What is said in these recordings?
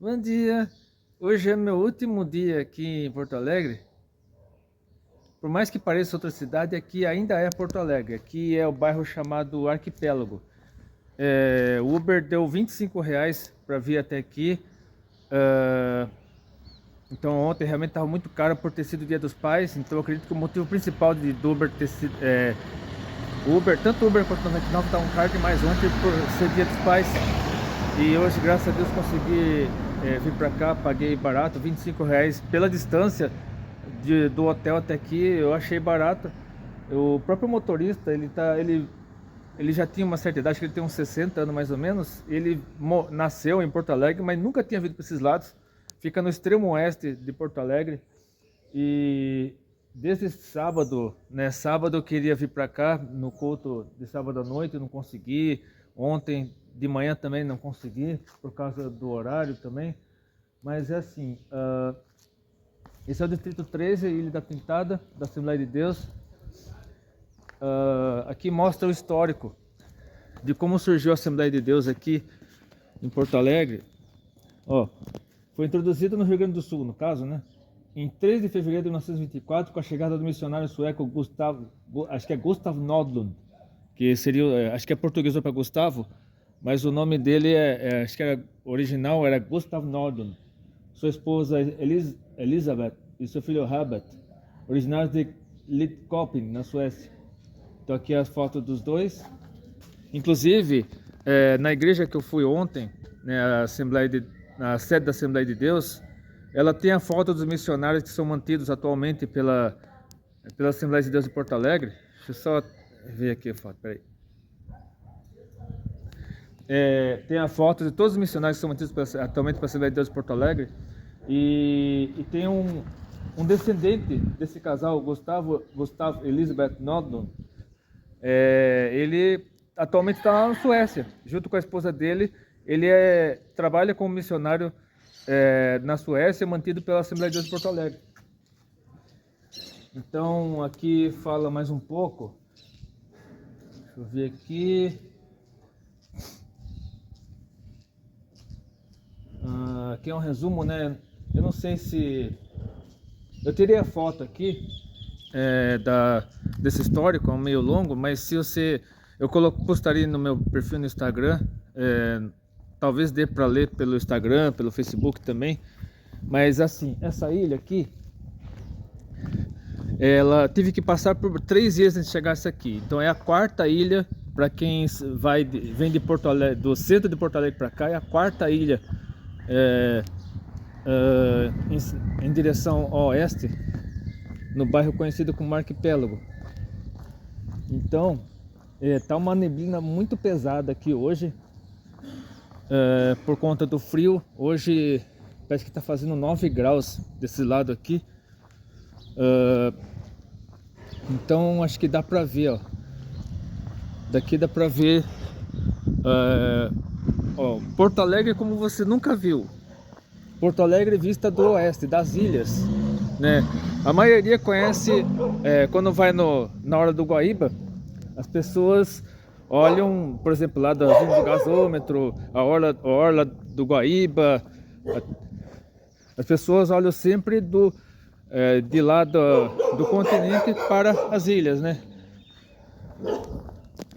Bom dia! Hoje é meu último dia aqui em Porto Alegre. Por mais que pareça outra cidade, aqui ainda é Porto Alegre. Aqui é o bairro chamado Arquipélago. O Uber deu R$ 25 para vir até aqui. Ah, então ontem realmente estava muito caro por ter sido o Dia dos Pais. Então eu acredito que o motivo principal do Uber ter sido... tanto o Uber quanto o 99 estavam caros demais ontem por ser Dia dos Pais. E hoje, graças a Deus, consegui vir pra cá, paguei barato, R$ 25 pela distância do hotel até aqui, eu achei barato. O próprio motorista, ele já tinha uma certa idade, acho que ele tem uns 60 anos mais ou menos. Ele nasceu em Porto Alegre, mas nunca tinha vindo para esses lados. Fica no extremo oeste de Porto Alegre. E desde sábado, né? Sábado eu queria vir para cá no culto de sábado à noite, não consegui. Ontem de manhã também não consegui, por causa do horário também. Mas é assim, esse é o Distrito 13, Ilha da Pintada, da Assembleia de Deus. Aqui mostra o histórico de como surgiu a Assembleia de Deus aqui em Porto Alegre. Foi introduzido no Rio Grande do Sul, no caso, né? Em 3 de fevereiro de 1924, com a chegada do missionário sueco Gustav Nordlund, que seria, acho que é português para Gustavo, mas o nome dele acho que era original, era Gustav Nordlund. Sua esposa Elizabeth e seu filho Herbert, originários de Lidköping, na Suécia. Então aqui as fotos dos dois. Inclusive, na igreja que eu fui ontem, né, a sede da Assembleia de Deus, ela tem a foto dos missionários que são mantidos atualmente pela Assembleia de Deus de Porto Alegre. Deixa eu só ver aqui a foto, peraí. Tem a foto de todos os missionários que são mantidos atualmente pela Assembleia de Deus de Porto Alegre. E tem um descendente desse casal, Gustav Elizabeth Nordlund. Ele atualmente está lá na Suécia, junto com a esposa dele. Ele trabalha como missionário na Suécia, mantido pela Assembleia de Deus de Porto Alegre. Então aqui fala mais um pouco. Deixa eu ver aqui. Aqui é um resumo, né? Eu não sei se... Eu tirei a foto aqui desse histórico, é um meio longo, mas se você... Eu postaria no meu perfil no Instagram, talvez dê para ler pelo Instagram, pelo Facebook também. Mas assim, essa ilha aqui, ela teve que passar por 3 dias antes de chegar aqui. Então é a 4ª ilha para quem vem de Porto Alegre, do centro de Porto Alegre para cá, é a 4ª ilha em direção oeste, no bairro conhecido como Arquipélago. Então tá uma neblina muito pesada aqui hoje, por conta do frio. Hoje parece que está fazendo 9 graus desse lado aqui. Então acho que dá pra ver, ó. Daqui dá pra ver Porto Alegre como você nunca viu. Porto Alegre vista do oeste, das ilhas, né? A maioria conhece, quando vai na hora do Guaíba, as pessoas olham, por exemplo, lá da usina do gasômetro, a orla do Guaíba. As pessoas olham sempre de lá do continente para as ilhas, né?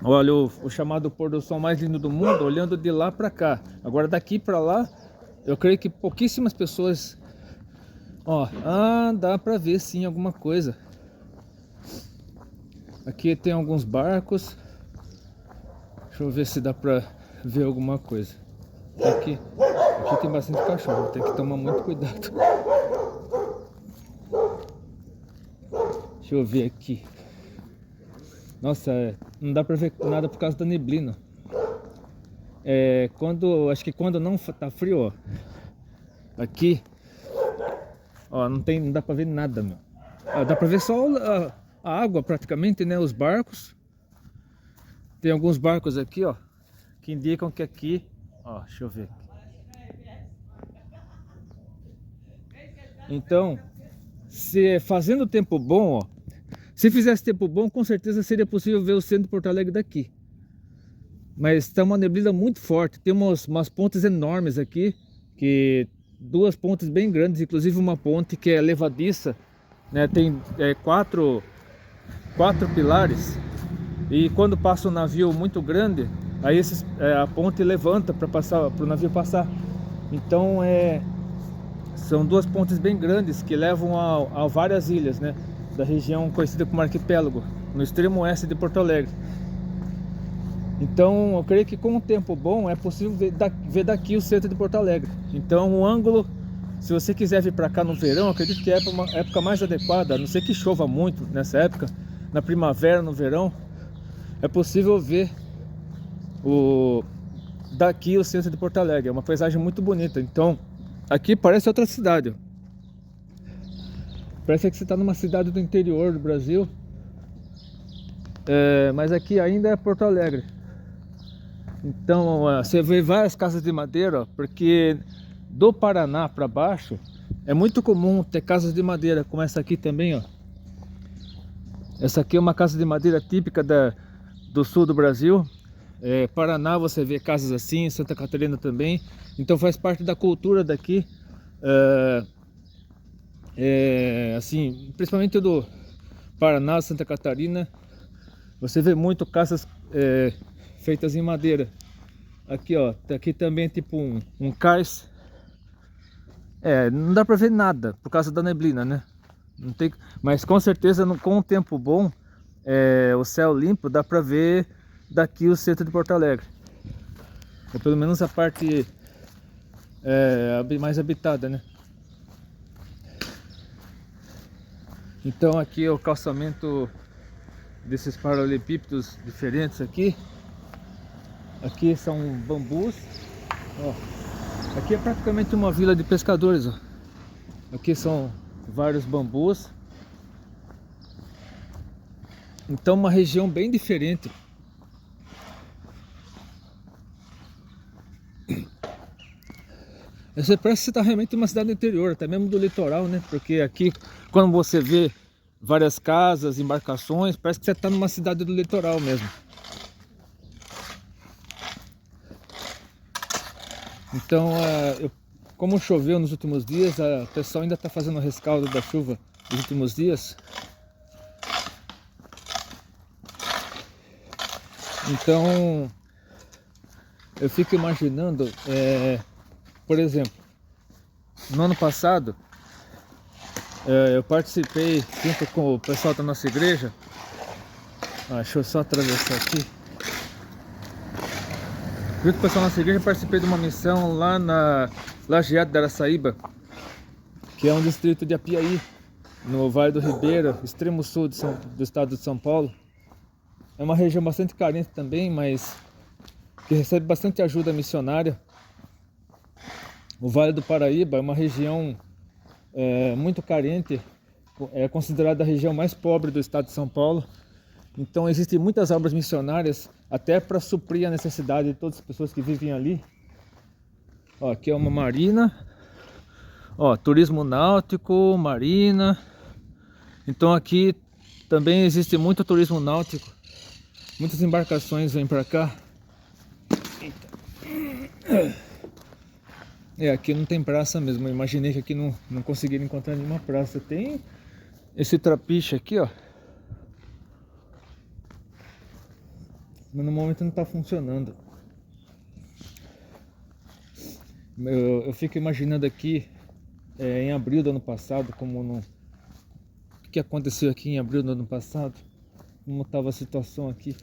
Olha o chamado pôr do sol mais lindo do mundo, olhando de lá para cá. Agora daqui para lá, eu creio que pouquíssimas pessoas... dá para ver sim alguma coisa. Aqui tem alguns barcos. Deixa eu ver se dá para ver alguma coisa. Aqui tem bastante cachorro, tem que tomar muito cuidado. Deixa eu ver aqui. Nossa, não dá pra ver nada por causa da neblina. Acho que quando não tá frio, ó, aqui, ó, não dá pra ver nada, meu. Dá pra ver só a água praticamente, né? Os barcos. Tem alguns barcos aqui, ó, que indicam que aqui, ó, deixa eu ver. Então, se fazendo tempo bom, ó, se fizesse tempo bom, com certeza seria possível ver o centro de Porto Alegre daqui. Mas está uma neblina muito forte. Tem umas pontes enormes aqui que duas pontes bem grandes, inclusive uma ponte que é levadiça, né? Tem quatro pilares, e quando passa um navio muito grande, aí a ponte levanta para o navio passar. Então são duas pontes bem grandes que levam a várias ilhas, né, da região conhecida como arquipélago, no extremo oeste de Porto Alegre. Então eu creio que com um tempo bom é possível ver daqui o centro de Porto Alegre. Então o ângulo, se você quiser vir para cá no verão, acredito que é uma época mais adequada, a não ser que chova muito nessa época, na primavera, no verão, é possível ver daqui o centro de Porto Alegre. É uma paisagem muito bonita. Então aqui parece outra cidade, ó. Parece que você está numa cidade do interior do Brasil, mas aqui ainda é Porto Alegre. Então você vê várias casas de madeira, ó, porque do Paraná para baixo é muito comum ter casas de madeira, como essa aqui também, ó. Essa aqui é uma casa de madeira típica do sul do Brasil. Paraná você vê casas assim, Santa Catarina também. Então faz parte da cultura daqui, assim, principalmente do Paraná, Santa Catarina. Você vê muito casas feitas em madeira. Aqui, ó, aqui também é tipo um cais. Não dá pra ver nada por causa da neblina, né? Não tem, mas com certeza com um tempo bom, o céu limpo, dá pra ver daqui o centro de Porto Alegre. Ou pelo menos a parte mais habitada, né? Então aqui é o calçamento desses paralelepípedos diferentes aqui. Aqui são bambus, ó. Aqui é praticamente uma vila de pescadores, ó. Aqui são vários bambus. Então uma região bem diferente. Você parece que você está realmente numa cidade do interior, até mesmo do litoral, né? Porque aqui, quando você vê várias casas, embarcações, parece que você está numa cidade do litoral mesmo. Então, como choveu nos últimos dias, o pessoal ainda está fazendo o rescaldo da chuva nos últimos dias. Então, eu fico imaginando, por exemplo, no ano passado, eu participei junto com o pessoal da nossa igreja. Deixa eu só atravessar aqui. Junto com o pessoal da nossa igreja, participei de uma missão lá na Lajeado de Araçaíba, que é um distrito de Apiaí, no Vale do Ribeira, extremo sul do estado de São Paulo. É uma região bastante carente também, mas que recebe bastante ajuda missionária. O Vale do Paraíba é uma região muito carente, é considerada a região mais pobre do estado de São Paulo. Então existem muitas obras missionárias até para suprir a necessidade de todas as pessoas que vivem ali. Ó, aqui é uma marina, ó, turismo náutico, marina. Então aqui também existe muito turismo náutico, muitas embarcações vêm para cá. Aqui não tem praça mesmo. Eu imaginei que aqui não conseguiria encontrar nenhuma praça. Tem esse trapiche aqui, ó, mas no momento não está funcionando. Eu fico imaginando aqui em abril do ano passado, o que aconteceu aqui em abril do ano passado, como estava a situação aqui.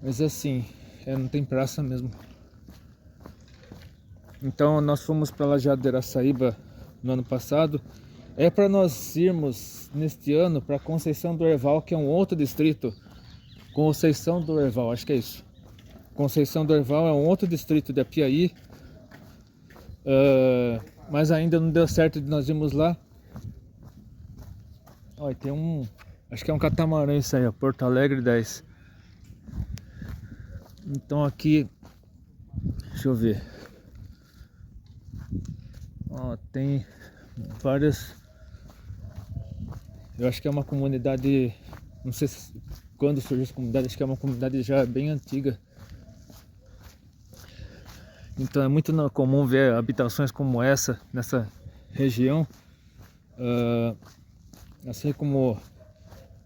Mas assim, não tem praça mesmo. Então nós fomos para Lajeado de Araçaíba no ano passado. Para nós irmos neste ano para Conceição do Herval, que é um outro distrito. Conceição do Herval, acho que é isso. Conceição do Herval é um outro distrito de Apiaí. Mas ainda não deu certo de nós irmos lá. Olha, tem acho que é um catamarã isso aí, ó, Porto Alegre 10. Então aqui, deixa eu ver. Ó, tem várias. Eu acho que é uma comunidade, não sei quando surgiu essa comunidade, acho que é uma comunidade já bem antiga. Então é muito comum ver habitações como essa nessa região, assim como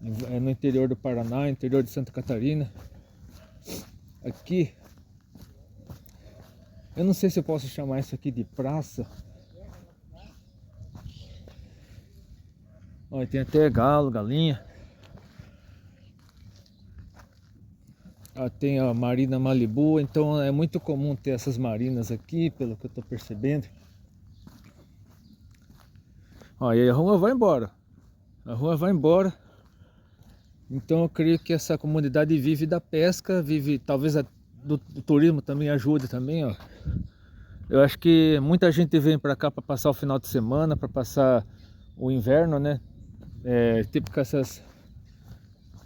no interior do Paraná, interior de Santa Catarina. Aqui, eu não sei se eu posso chamar isso aqui de praça. Olha, tem até galo, galinha. Tem a Marina Malibu, então é muito comum ter essas marinas aqui, pelo que eu estou percebendo. Ó, e a rua vai embora. A rua vai embora. Então eu creio que essa comunidade vive da pesca, vive talvez do turismo também ajude também, ó. Eu acho que muita gente vem para cá para passar o final de semana, para passar o inverno, né? Tipo com essas...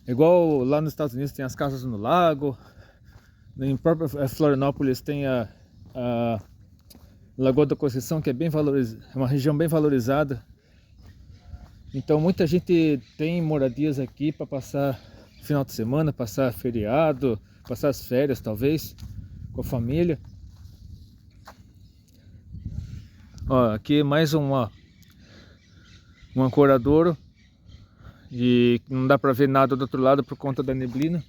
Igual lá nos Estados Unidos tem as casas no lago, em própria Florianópolis tem a Lagoa da Conceição, que é bem valorizada, é uma região bem valorizada. Então muita gente tem moradias aqui para passar final de semana, passar feriado, passar as férias talvez com a família. Ó, aqui mais um ancoradouro. E não dá para ver nada do outro lado por conta da neblina.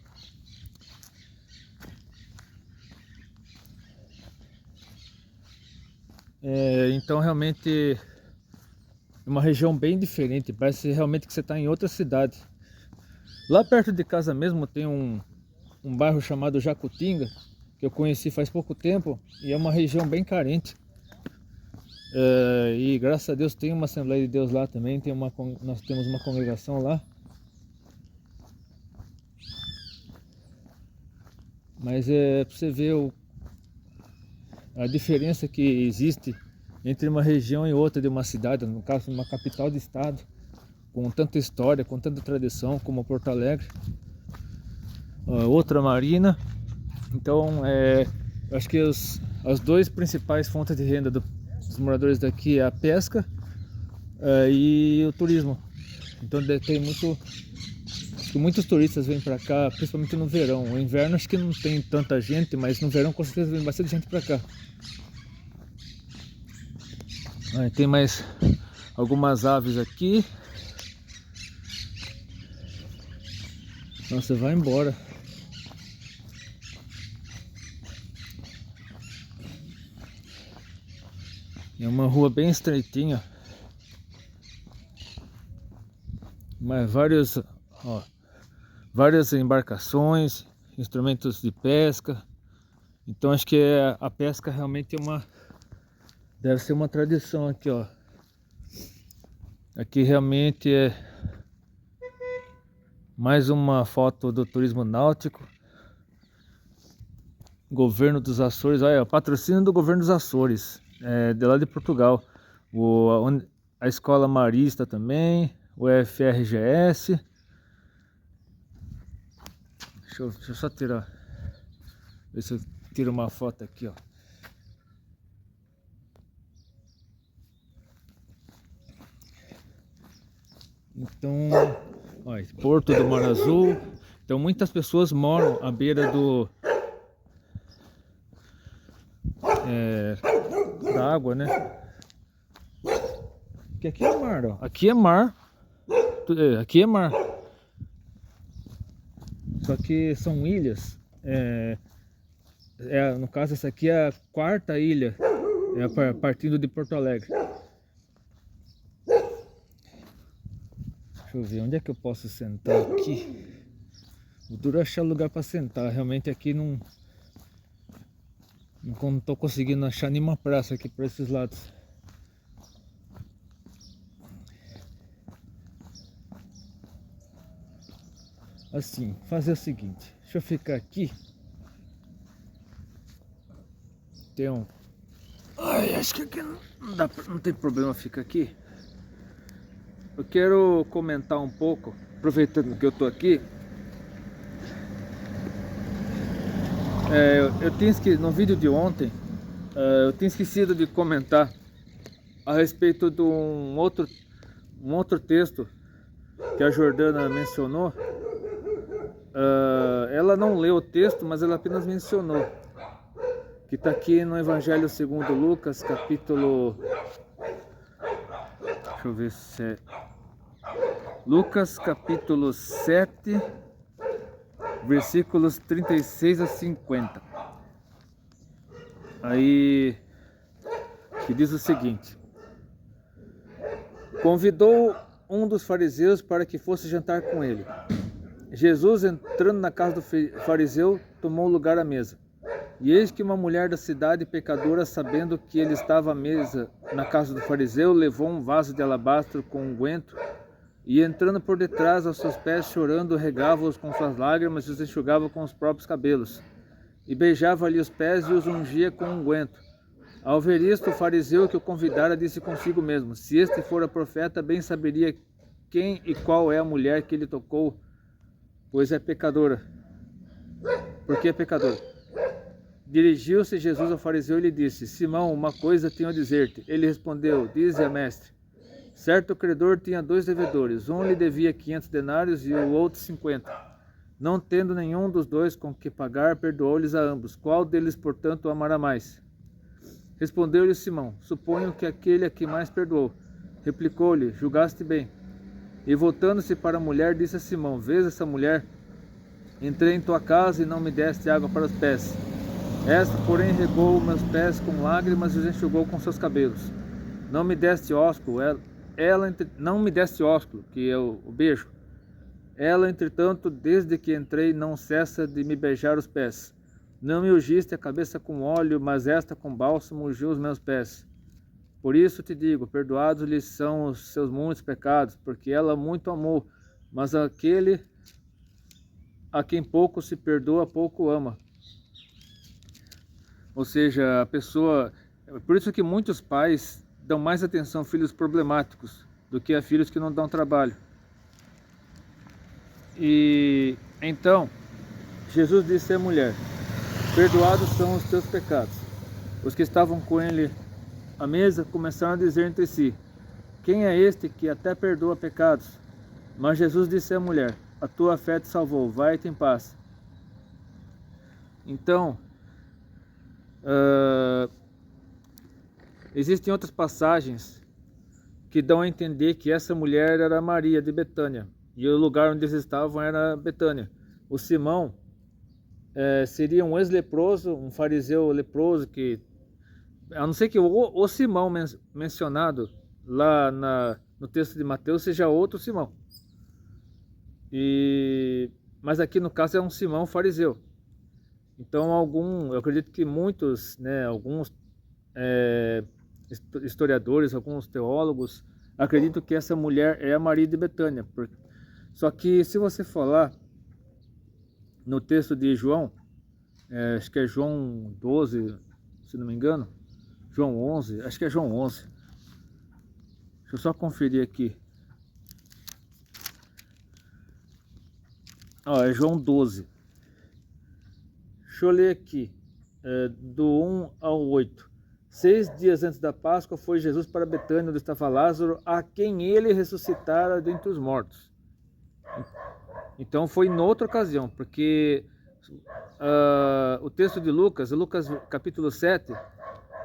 Então realmente é uma região bem diferente, parece realmente que você está em outra cidade. Lá perto de casa mesmo tem um bairro chamado Jacutinga, que eu conheci faz pouco tempo, e é uma região bem carente. E graças a Deus tem uma Assembleia de Deus lá também, nós temos uma congregação lá. Mas é para você ver a diferença que existe entre uma região e outra de uma cidade, no caso uma capital de estado, com tanta história, com tanta tradição como Porto Alegre. Outra marina. Então acho que as duas principais fontes de renda dos moradores daqui é a pesca e o turismo. Então tem muitos turistas vêm para cá, principalmente no verão. No inverno acho que não tem tanta gente, mas no verão com certeza vem bastante gente para cá. Tem mais algumas aves aqui. Nossa, vai embora. É uma rua bem estreitinha, mas várias embarcações, instrumentos de pesca. Então acho que a pesca realmente deve ser uma tradição aqui, ó. Aqui realmente é mais uma foto do turismo náutico. Governo dos Açores, olha, patrocínio do governo dos Açores, de lá de Portugal. A Escola Marista também, o FRGS. Deixa eu só tirar, ver se eu tiro uma foto aqui, ó. Então, olha, Porto do Mar Azul. Então muitas pessoas moram à beira da água, né? Porque aqui é mar, ó. Aqui é mar. Aqui é mar. Só que são ilhas. No caso, essa aqui é a quarta ilha, partindo de Porto Alegre. Deixa eu ver, onde é que eu posso sentar aqui? O duro é achar lugar para sentar. Realmente aqui não estou conseguindo achar nenhuma praça aqui para esses lados. Assim, fazer o seguinte, deixa eu ficar aqui. Acho que aqui não tem problema ficar aqui. Eu quero comentar um pouco, aproveitando que eu tô aqui. No vídeo de ontem, eu tinha esquecido de comentar a respeito de um outro texto que a Jordana mencionou. Ela não leu o texto, mas ela apenas mencionou. que está aqui no Evangelho segundo Lucas, capítulo... Deixa eu ver se é... Lucas, capítulo 7, versículos 36 a 50. Aí, que diz o seguinte: convidou um dos fariseus para que fosse jantar com ele. Jesus, entrando na casa do fariseu, tomou lugar à mesa. E eis que uma mulher da cidade, pecadora, sabendo que ele estava à mesa na casa do fariseu, levou um vaso de alabastro com unguento e, entrando por detrás aos seus pés, chorando, regava-os com suas lágrimas e os enxugava com os próprios cabelos. E beijava-lhe os pés e os ungia com unguento. Ao ver isto, o fariseu que o convidara disse consigo mesmo: se este fora profeta, bem saberia quem e qual é a mulher que ele tocou, pois é pecadora. Porque é pecadora. Dirigiu-se Jesus ao fariseu e lhe disse: Simão, uma coisa tenho a dizer-te. Ele respondeu: dize a mestre. Certo credor tinha 2 devedores. Um lhe devia 500 denários e o outro 50. Não tendo nenhum dos dois com que pagar, perdoou-lhes a ambos. Qual deles, portanto, o amará mais? Respondeu-lhe Simão: suponho que aquele a que mais perdoou. Replicou-lhe: julgaste bem. E voltando-se para a mulher, disse a Simão: vês essa mulher? Entrei em tua casa e não me deste água para os pés. Esta, porém, regou meus pés com lágrimas e os enxugou com seus cabelos. Não me deste ósculo, não me deste ósculo, que é o beijo. Ela, entretanto, desde que entrei, não cessa de me beijar os pés. Não me ungiste a cabeça com óleo, mas esta com bálsamo ungiu os meus pés. Por isso te digo, perdoados lhes são os seus muitos pecados, porque ela muito amou, mas aquele a quem pouco se perdoa, pouco ama. Ou seja, a pessoa... Por isso que muitos pais dão mais atenção a filhos problemáticos do que a filhos que não dão trabalho. E então, Jesus disse à mulher: perdoados são os teus pecados. Os que estavam com ele à mesa começaram a dizer entre si: quem é este que até perdoa pecados? Mas Jesus disse à mulher: a tua fé te salvou, vai-te em paz. Então, existem outras passagens que dão a entender que essa mulher era Maria de Betânia, e o lugar onde eles estavam era Betânia. O Simão seria um ex-leproso, um fariseu leproso, que, a não ser que o Simão mencionado lá no texto de Mateus seja outro Simão. Mas aqui no caso é um Simão fariseu. Então eu acredito que muitos, alguns historiadores, alguns teólogos acreditam que essa mulher é a Maria de Betânia. Só que se você falar no texto de João, acho que é João 12, se não me engano, João 11, acho que é João 11. Deixa eu só conferir aqui. É João 12. Deixa eu ler aqui, do 1 ao 8. 6 dias antes da Páscoa foi Jesus para Betânia, onde estava Lázaro, a quem ele ressuscitara dentre os mortos. Então foi noutra ocasião, porque o texto de Lucas capítulo 7,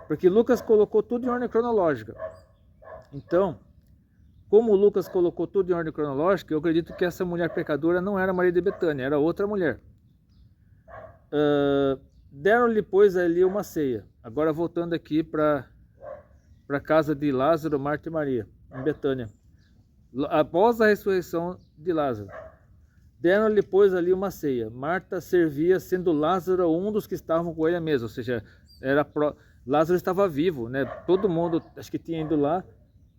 porque Lucas colocou tudo em ordem cronológica. Então, como Lucas colocou tudo em ordem cronológica, eu acredito que essa mulher pecadora não era Maria de Betânia, era outra mulher. Deram-lhe, pois, ali uma ceia. Agora voltando aqui para a casa de Lázaro, Marta e Maria, em Betânia. Após a ressurreição de Lázaro. Deram-lhe, pois, ali uma ceia. Marta servia, sendo Lázaro um dos que estavam com ele à mesa. Ou seja, Lázaro estava vivo, né? Todo mundo, acho que tinha ido lá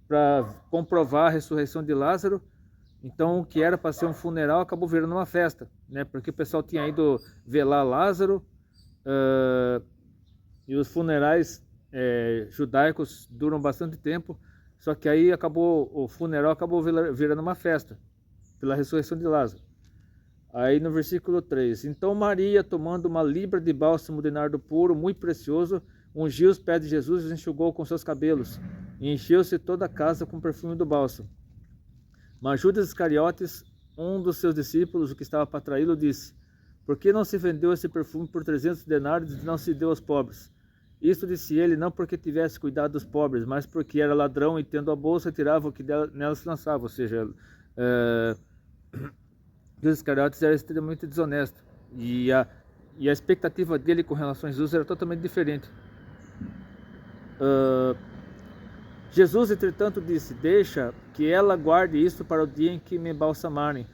para comprovar a ressurreição de Lázaro. Então, o que era para ser um funeral acabou virando uma festa, né? Porque o pessoal tinha ido velar Lázaro, e os funerais judaicos duram bastante tempo, só que aí o funeral acabou virando uma festa, pela ressurreição de Lázaro. Aí no versículo 3, então Maria, tomando uma libra de bálsamo de nardo puro, muito precioso, ungiu os pés de Jesus e os enxugou com seus cabelos, e encheu-se toda a casa com o perfume do bálsamo. Mas Judas Iscariotes, um dos seus discípulos, o que estava para traí-lo, disse: por que não se vendeu esse perfume por 300 denários e não se deu aos pobres? Isso disse ele, não porque tivesse cuidado dos pobres, mas porque era ladrão e tendo a bolsa, tirava o que nela se lançava. Ou seja, Judas Iscariotes era extremamente desonesto. E a expectativa dele com relação a Jesus era totalmente diferente. Jesus, entretanto, disse, deixa que ela guarde isso para o dia em que me embalsamarem,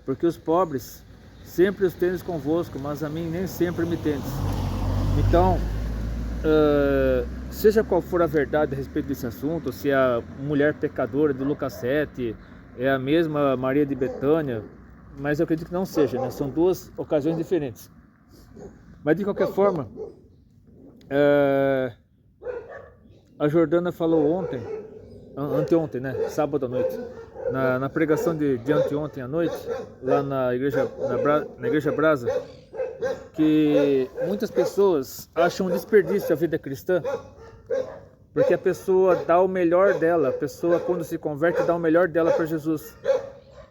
porque os pobres sempre os tendes convosco, mas a mim nem sempre me tendes. Então, seja qual for a verdade a respeito desse assunto, se a mulher pecadora de Lucas 7 é a mesma Maria de Betânia, mas eu acredito que não seja, né? São duas ocasiões diferentes. Mas de qualquer forma, a Jordana falou anteontem, né? Sábado à noite, na pregação de anteontem à noite, lá na igreja Brasa, que muitas pessoas acham um desperdício a vida cristã, porque a pessoa dá o melhor dela, a pessoa quando se converte dá o melhor dela para Jesus,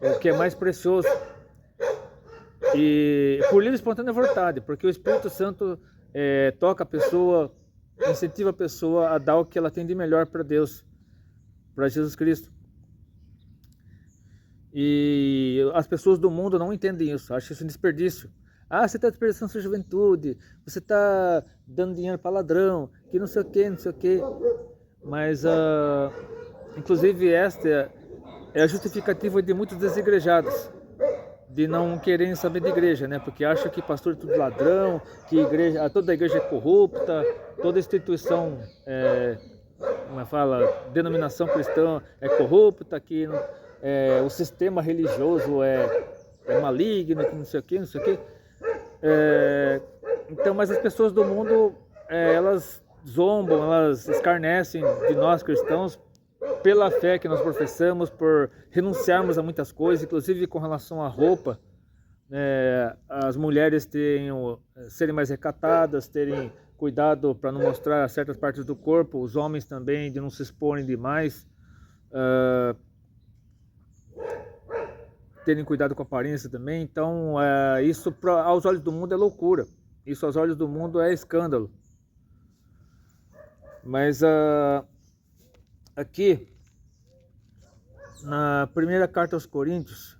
o que é mais precioso, e por livre e espontânea vontade, porque o Espírito Santo toca a pessoa, incentiva a pessoa a dar o que ela tem de melhor para Deus, para Jesus Cristo. E as pessoas do mundo não entendem isso, acham isso um desperdício. Ah, você está desperdiçando sua juventude, você está dando dinheiro para ladrão, que não sei o que, não sei o que. Mas, inclusive, esta é a justificativa de muitos desigrejados, de não quererem saber de igreja, né? Porque acham que pastor é tudo ladrão, que toda a igreja é corrupta, toda instituição, denominação cristã é corrupta, que o sistema religioso é maligno, que não sei o que, não sei o que. Então, mas as pessoas do mundo, elas zombam, elas escarnecem de nós cristãos pela fé que nós professamos, por renunciarmos a muitas coisas, inclusive com relação à roupa, as mulheres serem mais recatadas, terem cuidado para não mostrar certas partes do corpo, os homens também de não se exporem demais, terem cuidado com a aparência também. Então, isso aos olhos do mundo é loucura, isso aos olhos do mundo é escândalo. Mas aqui, na primeira carta aos Coríntios,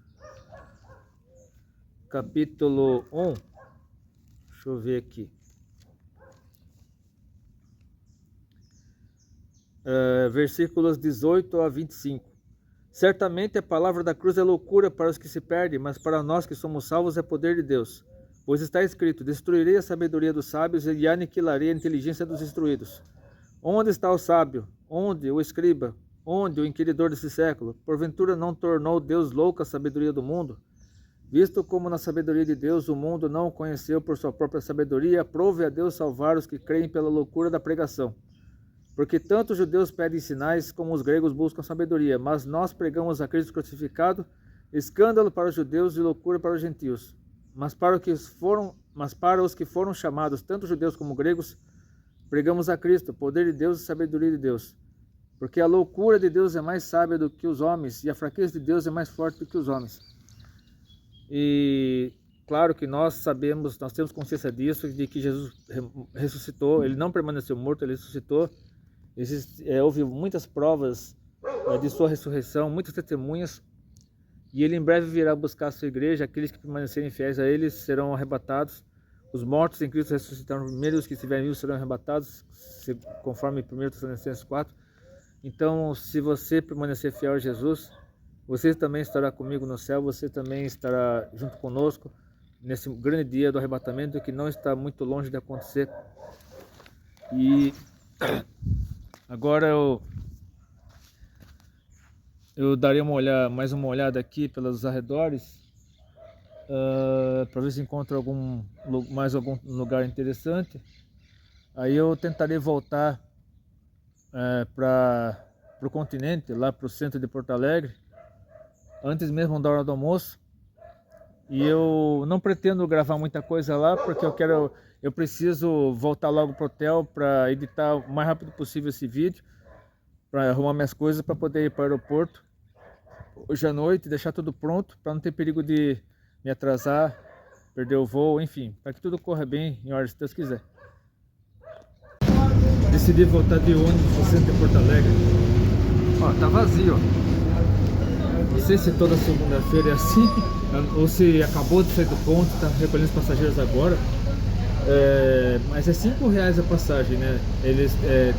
capítulo 1, deixa eu ver aqui, versículos 18 a 25. Certamente a palavra da cruz é loucura para os que se perdem, mas para nós que somos salvos é poder de Deus. Pois está escrito, destruirei a sabedoria dos sábios e aniquilarei a inteligência dos instruídos. Onde está o sábio? Onde o escriba? Onde o inquiridor desse século? Porventura não tornou Deus louca a sabedoria do mundo? Visto como na sabedoria de Deus o mundo não o conheceu por sua própria sabedoria, aprove a Deus salvar os que creem pela loucura da pregação. Porque tanto os judeus pedem sinais como os gregos buscam sabedoria, mas nós pregamos a Cristo crucificado, escândalo para os judeus e loucura para os gentios. Mas para os que foram chamados, tanto judeus como gregos, pregamos a Cristo, poder de Deus e sabedoria de Deus. Porque a loucura de Deus é mais sábia do que os homens, e a fraqueza de Deus é mais forte do que os homens. E claro que nós sabemos, nós temos consciência disso, de que Jesus ressuscitou, ele não permaneceu morto, ele ressuscitou. Houve muitas provas de sua ressurreição, muitas testemunhas, e ele em breve virá buscar a sua igreja. Aqueles que permanecerem fiéis a ele serão arrebatados. Os mortos em Cristo ressuscitarão primeiro, os que estiverem vivos serão arrebatados, conforme 1 Tessalonicenses 4. Então, se você permanecer fiel a Jesus, você também estará comigo no céu, você também estará junto conosco nesse grande dia do arrebatamento, que não está muito longe de acontecer. E agora eu darei mais uma olhada aqui pelos arredores, para ver se encontro mais algum lugar interessante. Aí eu tentarei voltar para o continente, lá para o centro de Porto Alegre, antes mesmo da hora do almoço. E eu não pretendo gravar muita coisa lá, porque eu preciso voltar logo para o hotel para editar o mais rápido possível esse vídeo, para arrumar minhas coisas para poder ir para o aeroporto hoje à noite, deixar tudo pronto para não ter perigo de me atrasar, perder o voo, enfim, para que tudo corra bem em hora, se Deus quiser. decidi voltar de ônibus no centro de Porto Alegre. Ó, tá vazio, ó. Não sei se toda segunda-feira é assim, ou se acabou de sair do ponto, tá recolhendo os passageiros agora. Mas é R$5 a passagem, né? Eles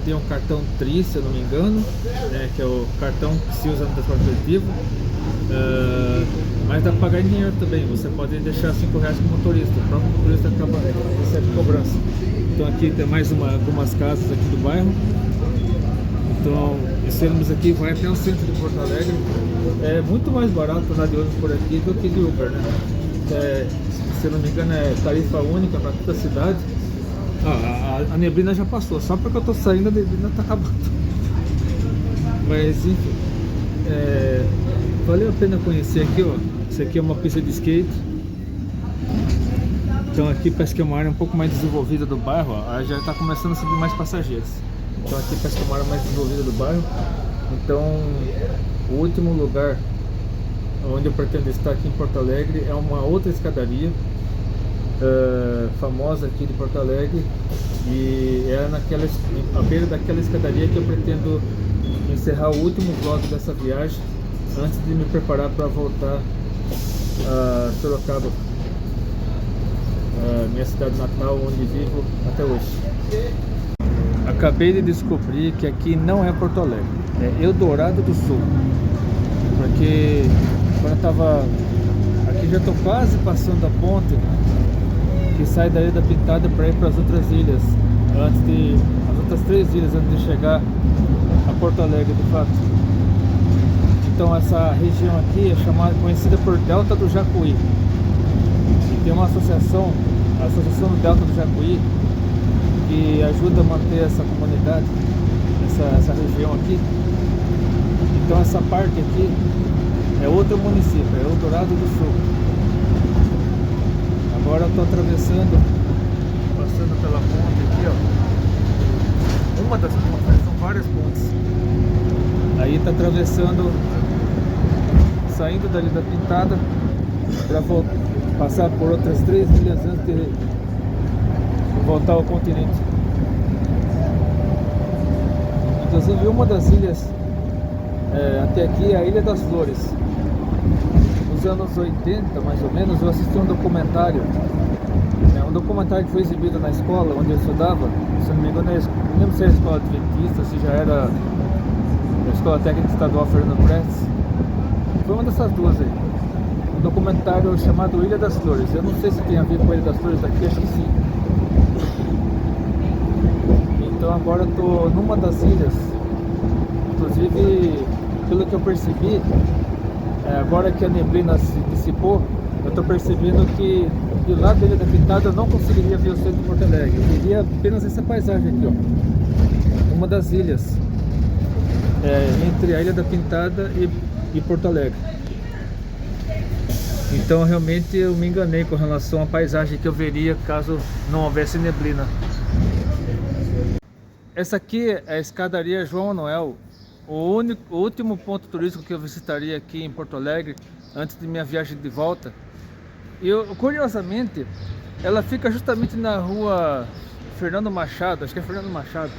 têm um cartão TRI, se eu não me engano, né? Que é o cartão que se usa no transporte coletivo. Mas dá pra pagar em dinheiro também. Você pode deixar R$5 com o motorista. O próprio motorista recebe cobrança. Então aqui tem mais algumas casas aqui do bairro. Então esse ônibus aqui vai até o centro de Porto Alegre. É muito mais barato andar de ônibus por aqui do que de Uber, né? Se eu não me engano é tarifa única para toda a cidade. A neblina já passou, só porque eu tô saindo a neblina tá acabando. Mas enfim, valeu a pena conhecer aqui, ó. Isso aqui é uma pista de skate. Então aqui parece que é uma área um pouco mais desenvolvida do bairro, ó. Já está começando a subir mais passageiros. Então aqui parece que é uma área mais desenvolvida do bairro. Então o último lugar onde eu pretendo estar aqui em Porto Alegre é uma outra escadaria famosa aqui de Porto Alegre, e é à beira daquela escadaria que eu pretendo encerrar o último vlog dessa viagem antes de me preparar para voltar a Sorocaba, minha cidade natal, onde vivo até hoje. Acabei de descobrir que aqui não é Porto Alegre, é Eldorado do Sul, porque quando eu estava aqui, já estou quase passando a ponte que sai da Ilha da Pintada para ir para as outras ilhas, as outras 3 ilhas antes de chegar a Porto Alegre de fato. Então essa região aqui é conhecida por Delta do Jacuí, e tem uma associação, a Associação do Delta do Jacuí, que ajuda a manter essa comunidade, essa região aqui. Então essa parte aqui é outro município, é Eldorado do Sul. Agora eu estou atravessando, passando pela ponte aqui, ó. Uma das pontes, são várias pontes. Aí está atravessando, saindo dali da Pintada para passar por outras 3 ilhas antes de voltar ao continente. Inclusive uma das ilhas até aqui é a Ilha das Flores. Nos anos 80, mais ou menos, eu assisti um documentário, um documentário que foi exibido na escola onde eu estudava. Se não me engano, não lembro se era a escola adventista, se já era a Escola Técnica Estadual Fernando Prestes. Foi uma dessas duas aí. Um documentário chamado Ilha das Flores. Eu não sei se tem a ver com a Ilha das Flores daqui, acho que sim. Então agora eu estou numa das ilhas. Inclusive, pelo que eu percebi, agora que a neblina se dissipou, eu estou percebendo que do lado da Ilha da Pintada eu não conseguiria ver o centro de Porto Alegre. Eu veria apenas essa paisagem aqui, ó. Uma das ilhas entre a Ilha da Pintada e Porto Alegre. Então realmente eu me enganei com relação à paisagem que eu veria caso não houvesse neblina. Essa aqui é a escadaria João Manuel, o último ponto turístico que eu visitaria aqui em Porto Alegre antes de minha viagem de volta. E curiosamente, ela fica justamente na rua Fernando Machado, acho que é Fernando Machado.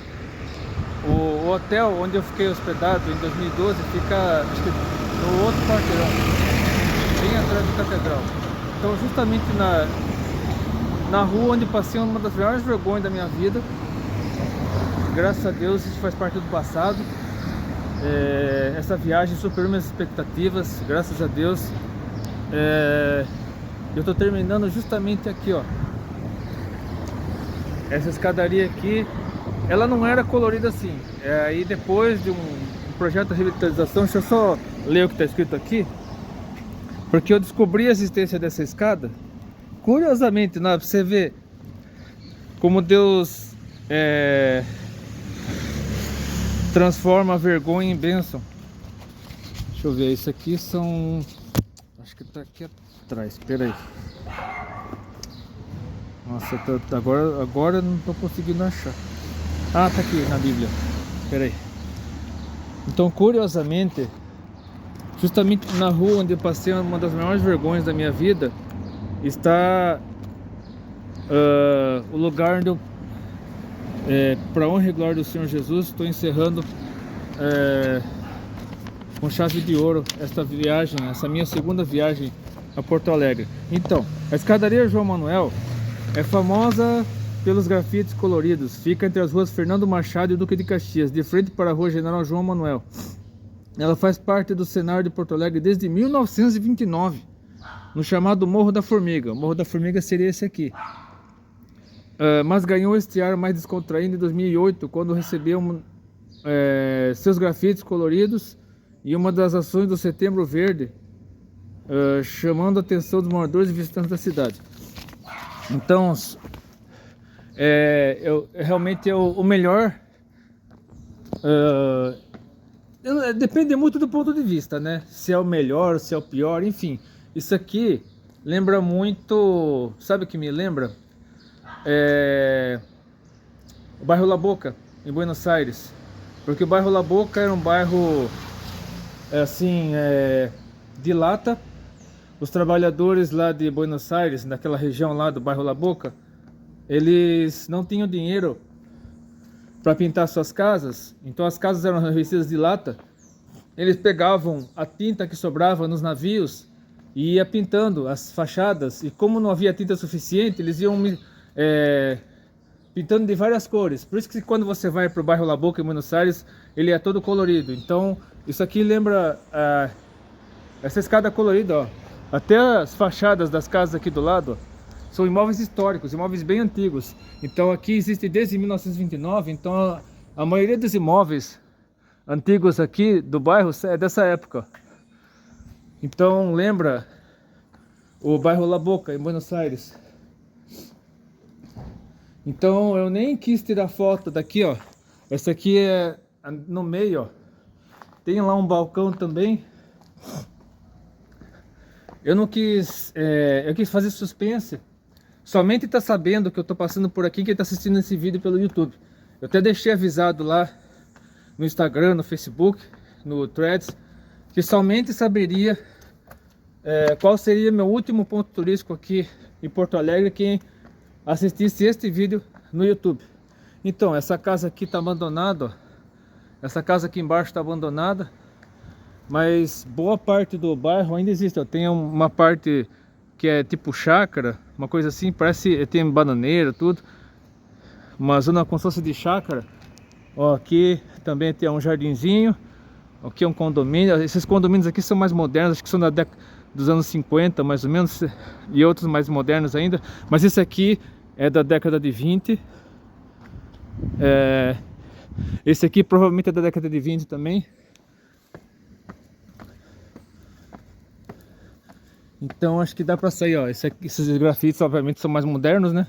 O hotel onde eu fiquei hospedado em 2012 fica, acho que no outro quarteirão, bem atrás da catedral. Então justamente na rua onde passei uma das maiores vergonhas da minha vida. Graças a Deus isso faz parte do passado. Essa viagem superou minhas expectativas, graças a Deus. Eu estou terminando justamente aqui, ó. Essa escadaria aqui, ela não era colorida assim. Aí depois de um projeto de revitalização, deixa eu só ler o que está escrito aqui, porque eu descobri a existência dessa escada. Curiosamente, pra você ver como Deus transforma a vergonha em bênção. Deixa eu ver, isso aqui são... acho que tá aqui atrás, espera aí. Nossa, agora não tô conseguindo achar. Ah, tá aqui na Bíblia. Espera aí. Então, curiosamente, justamente na rua onde eu passei uma das maiores vergonhas da minha vida, está o lugar Para honra e glória do Senhor Jesus, estou encerrando com chave de ouro esta viagem, essa minha segunda viagem a Porto Alegre. Então, a escadaria João Manuel é famosa pelos grafites coloridos. Fica entre as ruas Fernando Machado e Duque de Caxias, de frente para a rua General João Manuel. Ela faz parte do cenário de Porto Alegre desde 1929, no chamado Morro da Formiga. O Morro da Formiga seria esse aqui. Mas ganhou este ar mais descontraído em 2008, quando recebeu seus grafites coloridos e uma das ações do Setembro Verde, chamando a atenção dos moradores e visitantes da cidade. Então, realmente é o melhor. Depende muito do ponto de vista, né? Se é o melhor, se é o pior, enfim. Isso aqui lembra muito, sabe o que me lembra? O bairro La Boca, em Buenos Aires. Porque o bairro La Boca era um bairro assim, de lata. Os trabalhadores lá de Buenos Aires, naquela região lá do bairro La Boca, eles não tinham dinheiro para pintar suas casas, então as casas eram revestidas de lata. Eles pegavam a tinta que sobrava nos navios e ia pintando as fachadas, e como não havia tinta suficiente, eles iam pintando de várias cores. Por isso que quando você vai para o bairro La Boca em Buenos Aires, ele é todo colorido. Então isso aqui lembra essa escada colorida, ó. Até as fachadas das casas aqui do lado, ó, são imóveis históricos, imóveis bem antigos. Então aqui existe desde 1929, então a maioria dos imóveis antigos aqui do bairro é dessa época. Então lembra o bairro La Boca em Buenos Aires. Então eu nem quis tirar foto daqui, ó. Essa aqui é no meio, ó. Tem lá um balcão também. Eu não quis, eu quis fazer suspense. Somente tá sabendo que eu tô passando por aqui quem tá assistindo esse vídeo pelo YouTube. Eu até deixei avisado lá no Instagram, no Facebook, no Threads, que somente saberia qual seria meu último ponto turístico aqui em Porto Alegre quem assistisse este vídeo no YouTube. Então, essa casa aqui tá abandonada, ó. Essa casa aqui embaixo tá abandonada, mas boa parte do bairro ainda existe, ó. Tem uma parte que é tipo chácara, uma coisa assim, parece, tem bananeira, tudo, uma zona como se fosse de chácara. Ó, aqui também tem um jardinzinho, aqui é um condomínio. Esses condomínios aqui são mais modernos, acho que são da década dos anos 50 mais ou menos, e outros mais modernos ainda, mas esse aqui é da década de 20. Esse aqui provavelmente é da década de 20 também. Então acho que dá pra sair, ó. Esses grafites obviamente são mais modernos, né?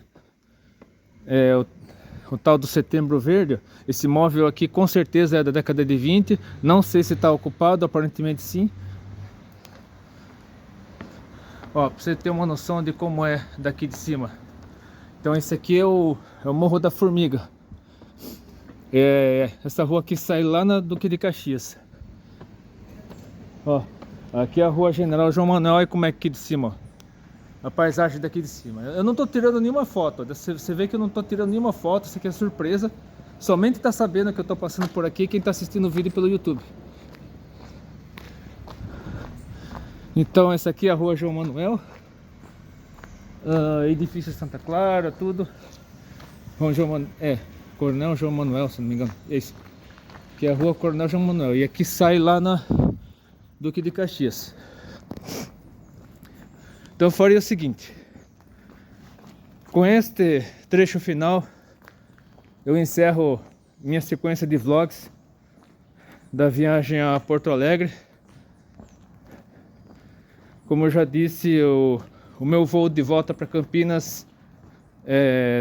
O tal do Setembro Verde. Esse móvel aqui com certeza é da década de 20. Não sei se está ocupado, aparentemente sim. Ó, pra você ter uma noção de como é daqui de cima. Então esse aqui é o Morro da Formiga. Essa rua aqui sai lá na Duque de Caxias. Ó, aqui é a rua General João Manuel, e como é aqui de cima, ó. A paisagem daqui de cima. Eu não tô tirando nenhuma foto, você vê que eu não tô tirando nenhuma foto, isso aqui é surpresa. Somente tá sabendo que eu tô passando por aqui quem tá assistindo o vídeo pelo YouTube. Então essa aqui é a rua João Manuel, edifício Santa Clara, tudo. Coronel João Manuel, se não me engano. Esse aqui é a rua Coronel João Manuel, e aqui sai lá na Duque de Caxias. Então eu faria o seguinte: com este trecho final eu encerro minha sequência de vlogs da viagem a Porto Alegre. Como eu já disse, o meu voo de volta para Campinas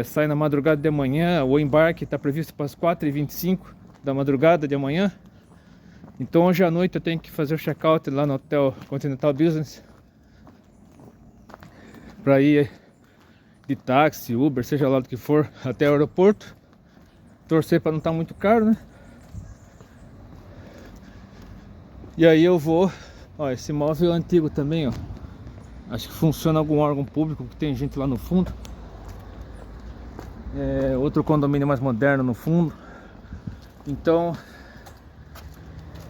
sai na madrugada de amanhã. O embarque está previsto para as 4h25 da madrugada de amanhã. Então hoje à noite eu tenho que fazer o check-out lá no Hotel Continental Business, para ir de táxi, Uber, seja lá do que for, até o aeroporto. Torcer para não estar muito caro, né? E aí eu vou... Ó, esse móvel é antigo também, ó. Acho que funciona algum órgão público, que tem gente lá no fundo. outro condomínio mais moderno no fundo. Então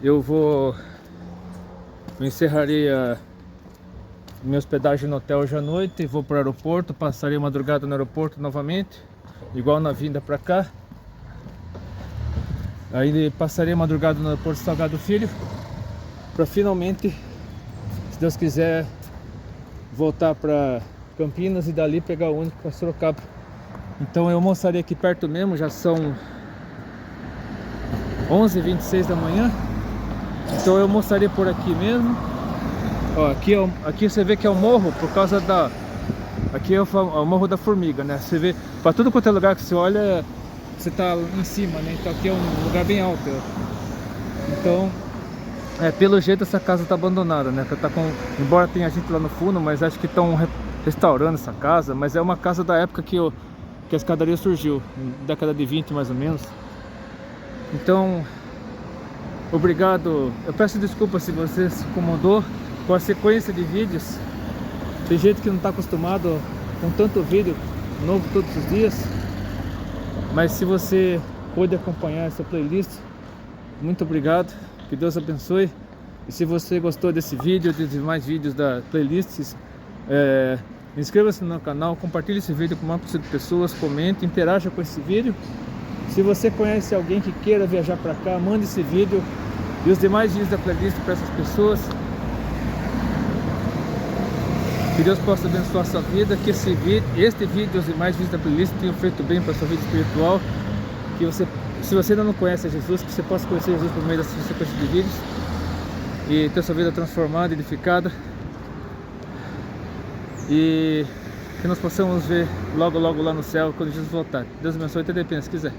eu encerrarei a minha hospedagem no hotel hoje à noite, vou para o aeroporto, passarei a madrugada no aeroporto novamente, igual na vinda para cá. Aí passarei a madrugada no aeroporto Salgado Filho, para finalmente, se Deus quiser, voltar para Campinas e dali pegar o ônibus para Sorocaba. Então eu almoçarei aqui perto mesmo, já são 11h26 da manhã. Então eu almoçarei por aqui mesmo. Ó, aqui você vê que é o morro por causa da... Aqui é o Morro da Formiga, né? Você vê, para tudo quanto é lugar que você olha, você tá em cima, né? Então aqui é um lugar bem alto. Então, pelo jeito essa casa tá abandonada, né? Embora tenha gente lá no fundo, mas acho que estão restaurando essa casa. Mas é uma casa da época que a escadaria surgiu, década de 20 mais ou menos. Então, obrigado. Eu peço desculpa se você se incomodou com a sequência de vídeos. Tem gente que não está acostumado com tanto vídeo novo todos os dias. Mas se você pôde acompanhar essa playlist, muito obrigado. Que Deus abençoe. E se você gostou desse vídeo, de mais vídeos da playlist, inscreva-se no canal, compartilhe esse vídeo com o maior possível de pessoas, comente, interaja com esse vídeo. Se você conhece alguém que queira viajar para cá, mande esse vídeo e os demais vídeos da playlist para essas pessoas. Que Deus possa abençoar a sua vida, que este vídeo e os demais vídeos da playlist tenham feito bem para a sua vida espiritual. Que você, se você ainda não conhece Jesus, que você possa conhecer Jesus por meio dessa sequência de vídeos e ter sua vida transformada, edificada. E que nós possamos ver logo lá no céu quando Jesus voltar. Deus abençoe, até depende, se quiser.